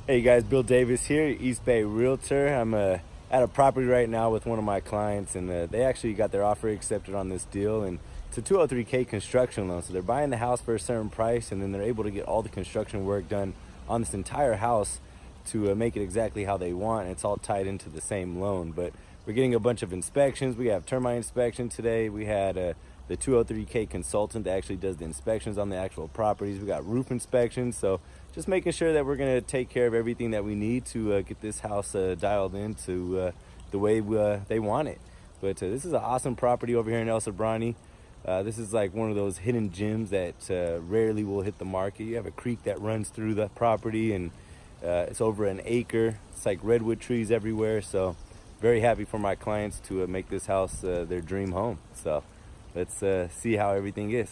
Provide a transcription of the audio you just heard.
Hey guys, Bill Davis here, East Bay Realtor. I'm at a property right now with one of my clients, and they actually got their offer accepted on this deal, and it's a 203K construction loan. So they're buying the house for a certain price, and then they're able to get all the construction work done on this entire house to make it exactly how they want. It's all tied into the same loan, but we're getting a bunch of inspections. We have termite inspection today. We had the 203K consultant that actually does the inspections on the actual properties. We got roof inspections, so just making sure that we're going to take care of everything that we need to get this house dialed into the way they want it. But this is an awesome property over here in El Sobrani. This is like one of those hidden gems that rarely will hit the market. You have a creek that runs through the property, and it's over an acre. It's like redwood trees everywhere. So very happy for my clients to make this house their dream home. So let's see how everything is.